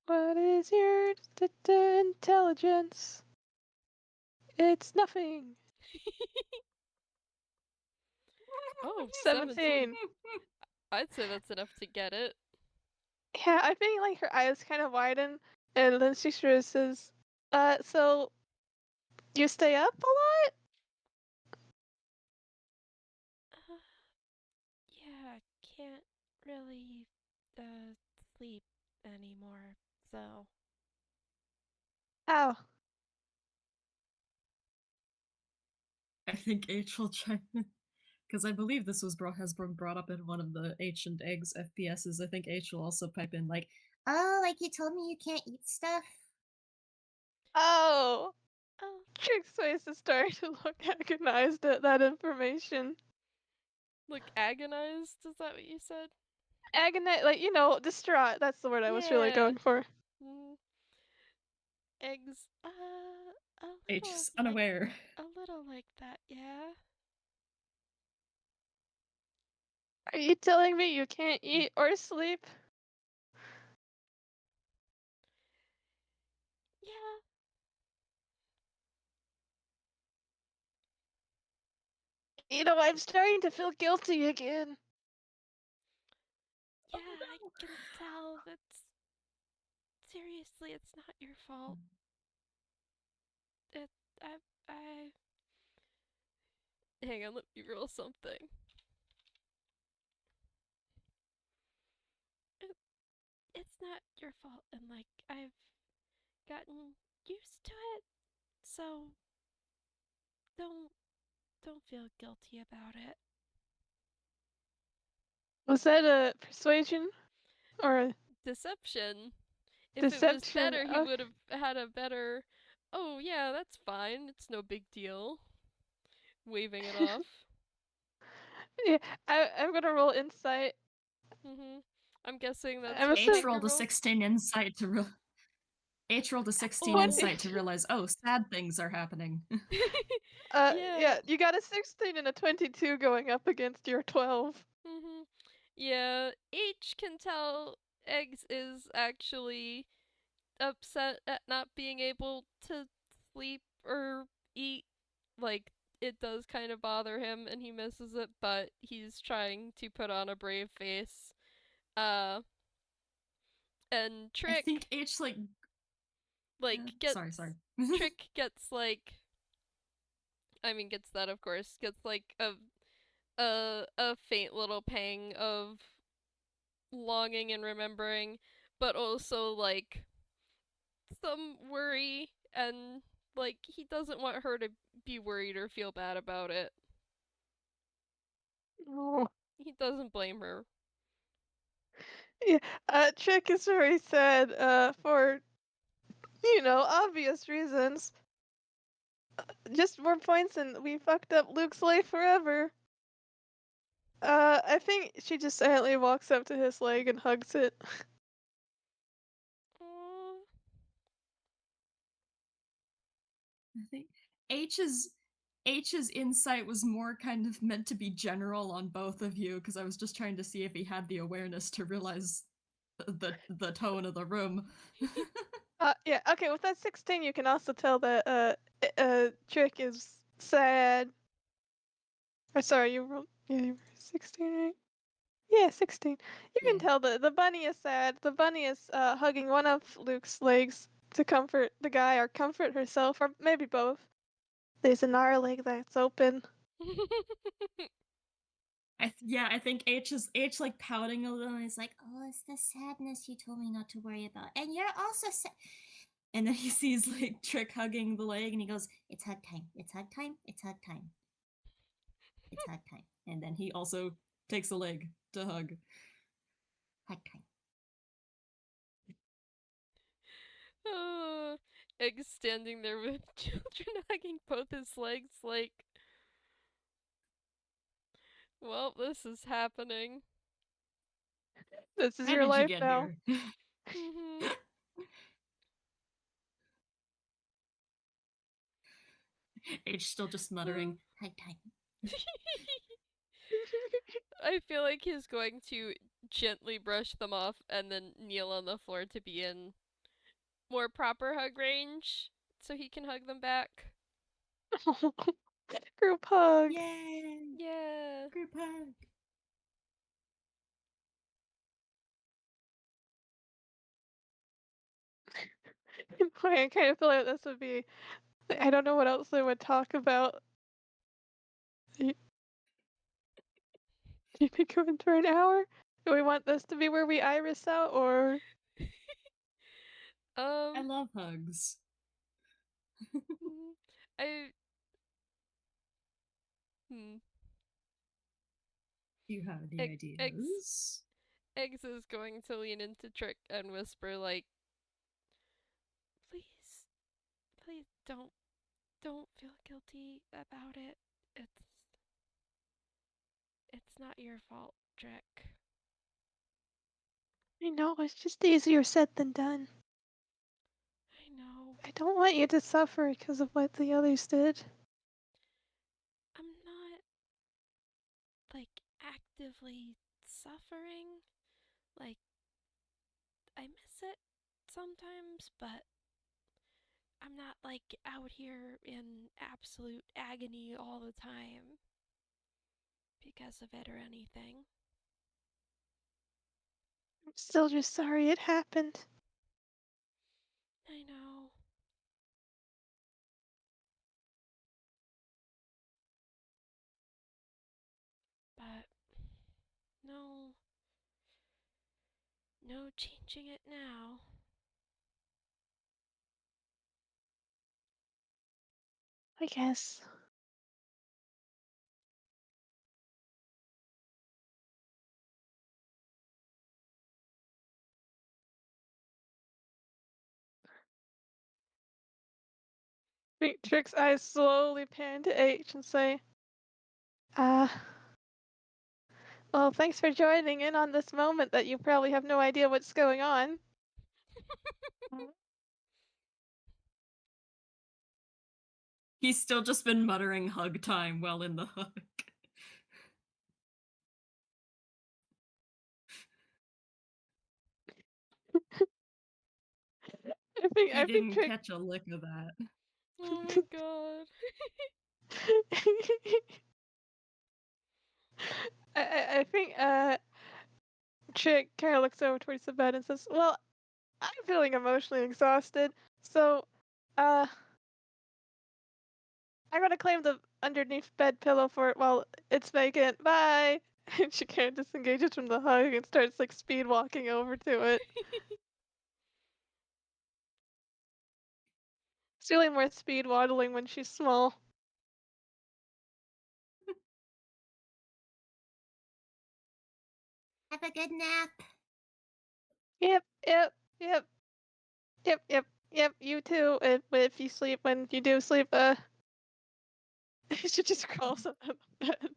What is your intelligence? It's nothing. Oh, 17. I'd say that's enough to get it. Yeah, I think like her eyes kind of widen, and then she sort of says, so You stay up a lot? Yeah, can't really sleep anymore. So, Ow. I think H will chime in. Because I believe this has been brought up in one of the Ancient Eggs FPSs. I think H will also pipe in, like, Oh, like you told me you can't eat stuff? Oh. oh, Trick's face is starting to look agonized at that information. look agonized. Is that what you said? Agonized, like, distraught. That's the word I was really Yeah. going for. Mm, eggs. A H little is like unaware. that. Yeah. Are you telling me you can't eat or sleep? Yeah. I'm starting to feel guilty again. Yeah. I can tell. That's seriously. It's not your fault. It. I. I. Hang on. Let me roll something. It, it's not your fault, and like I've gotten used to it. So don't don't feel guilty about it. Was that a persuasion or a Deception. If it was deception? better, he Okay. would have had a better. Oh yeah, that's fine. It's no big deal. Waving it off. Yeah, I'm gonna roll insight. I'm guessing that's I'm what H assuming. Pengu rolled a rolled. 16 insight to H rolled a 16 insight to 22. realize, oh, sad things are happening. Yeah. Yeah, you got a 16 and a 22 going up against your 12. Yeah. H can tell Eggs is actually upset at not being able to sleep or eat. Like, it does kind of bother him and he misses it, but he's trying to put on a brave face. Uh, and I think H, gets, sorry, sorry. Trick gets, gets that, of course, gets, a faint little pang of longing and remembering, but also, some worry and he doesn't want her to be worried or feel bad about it. Oh. He doesn't blame her. Yeah, Trick is very sad, for, obvious reasons. Just more points and we fucked up Luke's life forever. I think she just silently walks up to his leg and hugs it. Aww. I think H's insight was more kind of meant to be general on both of you, because I was just trying to see if he had the awareness to realize the tone of the room. Yeah, okay, with that 16 you can also tell that, Trick is sad. Or sorry, you were 16, right? Yeah, 16. You can Yeah. tell the bunny is sad. The bunny is hugging one of Luke's legs to comfort the guy or comfort herself, or maybe both. There's another leg that's open. I think H like pouting a little, and he's like, Oh, it's the sadness you told me not to worry about. And you're also sad. and then he sees like Trick hugging the leg, and he goes, It's hug time. It's hug time. It's hug time. It's hug time. and then he also takes a leg to hug. Hug time. Egg standing there with children hugging both his legs, well, this is happening. This is How your did you life get now. here? H still just muttering, Hug time. I feel like he's going to gently brush them off and then kneel on the floor to be in more proper hug range so he can hug them back. Group hug. yay! Yeah. Group hug. I kind of feel like this would be I don't know what else they would talk about. You you could go in for an hour? Do we want this to be where we iris out, or I Um, love hugs. I hmm. Do you have any Eggs ideas? Eggs is going to lean into Trick and whisper like, "Please, please don't feel guilty about it. It's not your fault, Trick." I know it's just easier said than done. I know. I don't want you to suffer because of what the others did. I'm not like actively suffering. Like I miss it sometimes, but I'm not like out here in absolute agony all the time because of it or anything. I'm still just sorry it happened. I know. But no, no changing it now. I guess. Trick's eyes slowly pan to H and say, uh, well, thanks for joining in on this moment that you probably have no idea what's going on. He's still just been muttering hug time while in the hug. He I think didn't Trick. catch a lick of that. Oh my god. I think Trick kind of looks over towards the bed and says, "Well, I'm feeling emotionally exhausted, so uh, I'm gonna claim the underneath bed pillow for it while it's vacant. Bye." And she kind of disengages from the hug and starts like speed walking over to it. It's really more speed waddling when she's small. Have a good nap. Yep, yep, yep, yep, yep, yep. You too. If you sleep, when you do sleep, she just crawls out of bed.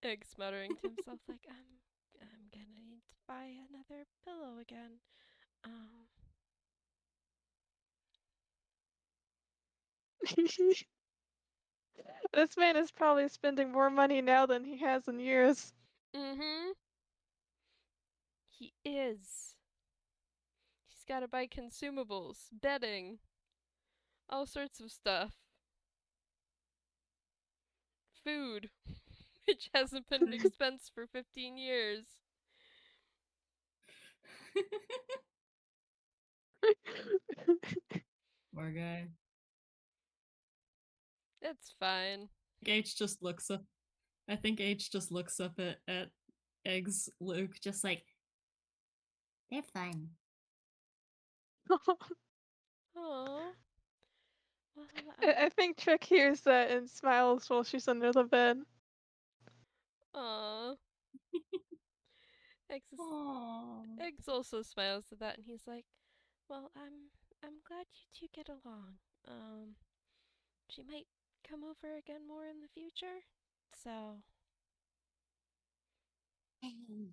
Egg's muttering to himself like, I'm gonna need to buy another pillow again. Um, This man is probably spending more money now than he has in years. mm-hmm. He is. He's gotta buy consumables, bedding, all sorts of stuff. Food, which hasn't been an expense for 15 years. Poor guy. It's fine. H just looks up. I think H just looks up at Eggs Luke, just like, They're fun. Aww. Well, I think Trick hears that and smiles while she's under the bed. Aww. aww. Eggs also smiles at that, and he's like, "Well, I'm glad you two get along. She might come over again more in the future, so Hey,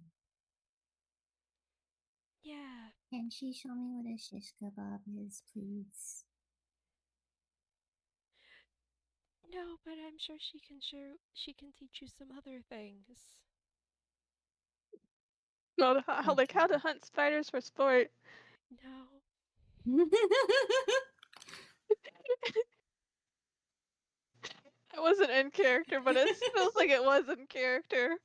yeah." can she show me what a shish kebab is, please? No, but I'm sure she can teach you some other things. Well, like how to Okay. hunt spiders for sport. No. It wasn't in character, but it feels like it was in character.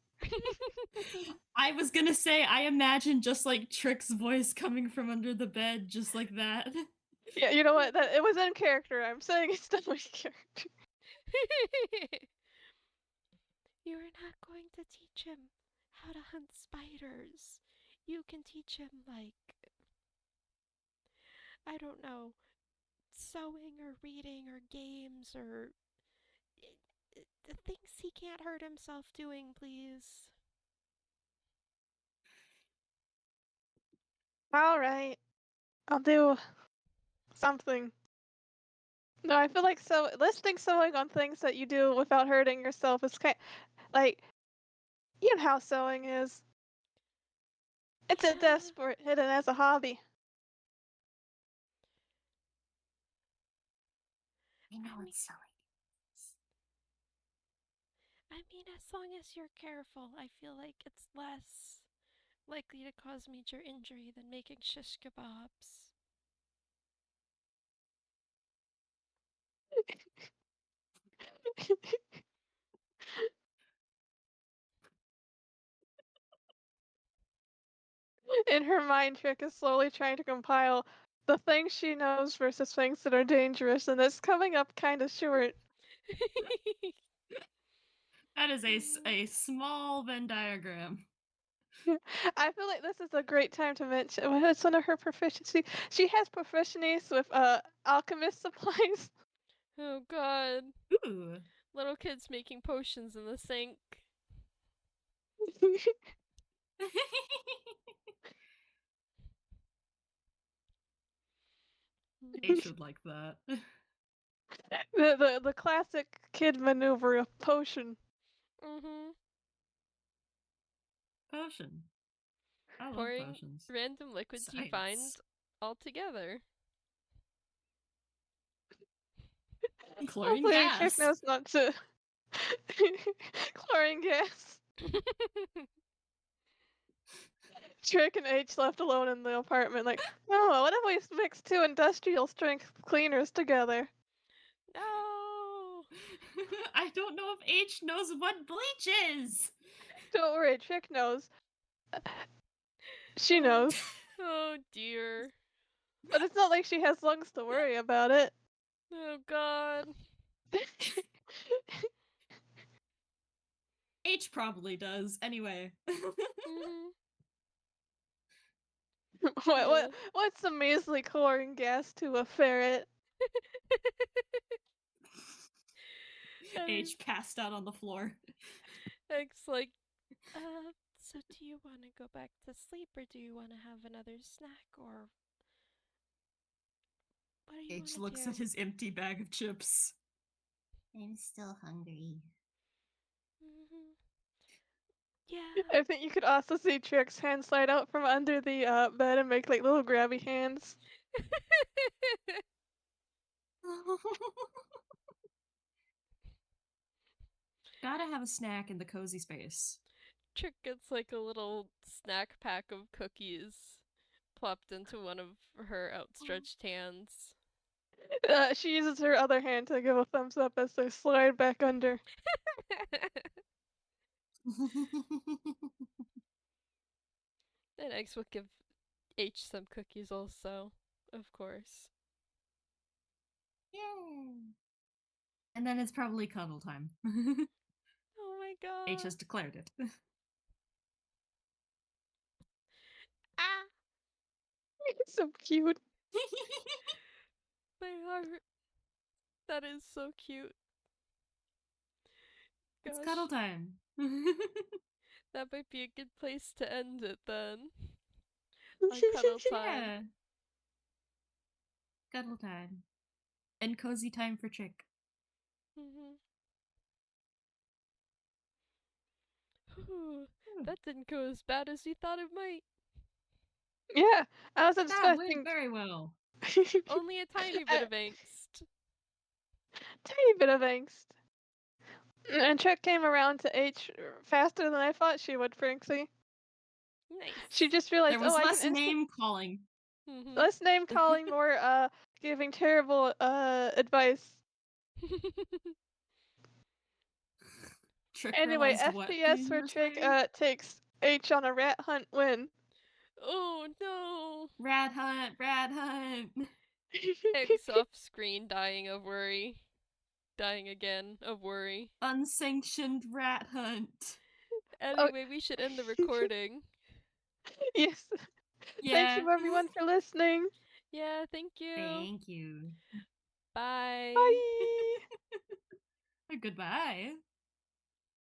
I was gonna say, I imagine just like Trick's voice coming from under the bed, just like that. Yeah, you know what? It was in character. I'm saying it's definitely character. You are not going to teach him how to hunt spiders. You can teach him, like, I don't know, sewing or reading or games or the things he can't hurt himself doing, please. All right, I'll do something. No, I feel like listing sewing on things that you do without hurting yourself is like, you know how sewing is. It's a Yeah. desperate hidden as a hobby. I know I mean, it's sewing. as long as you're careful, I feel like it's less likely to cause major injury than making shish kebabs. In her mind, Trick is slowly trying to compile the things she knows versus things that are dangerous, and it's coming up kind of short. That is a small Venn diagram. I feel like this is a great time to mention it's one of her proficiency. She has proficiencies with alchemist supplies. Oh god. Ooh. Little kids making potions in the sink. H would like that. The classic kid maneuver of potion. Mm-hmm. Potion. I love Pouring potions. random liquids you find Science. all together. Chlorine Hopefully, Trick gas. knows not to. Chlorine gas. Trick and H left alone in the apartment, like, oh, what if we mix two industrial strength cleaners together? No. I don't know if H knows what bleach is. Don't worry, Trick knows. She Oh, knows. oh dear. But it's not like she has lungs to worry about it. Oh god. H probably does. Anyway. Mm-hmm. What's the measly chlorine gas to a ferret? H passed out on the floor. X like, so do you want to go back to sleep or do you want to have another snack or what do you want H to looks at do? his empty bag of chips. I'm still hungry. Mm-hmm. Yeah. I think you could also see Trick's hand slide out from under the bed and make like little grabby hands. Gotta have a snack in the cozy space. Trick gets like a little snack pack of cookies plopped into one of her outstretched hands. She uses her other hand to give a thumbs up as they slide back under. And X would give H some cookies also, of course. Yay! And then it's probably cuddle time. Oh my god. H has declared it. Ah! So cute. My heart. That is so cute. It's Gosh, cuddle time. that might be a good place to end it then. On cuddle time. Yeah. Cuddle time. And cozy time for Chick. Mm-hmm. That didn't go as bad as you thought it might. Yeah, I was That expecting went very well. Only a tiny bit of angst. tiny bit of angst. And Trick came around to H faster than I thought she would, Franksy. Nice. She just There realized, was oh, I less can name calling. Mm-hmm. less name calling, more giving terrible advice. Trick Anyway, realized what FPS thing for you were Trick saying? takes H on a rat hunt win. Oh no! Rat hunt, rat hunt. Eggs off screen, dying of worry. Dying again of worry. Unsanctioned rat hunt. Anyway, we should end the recording. Yes. Thank Yeah. you everyone for listening. Yeah, thank you. Thank you. Bye. Bye. Goodbye.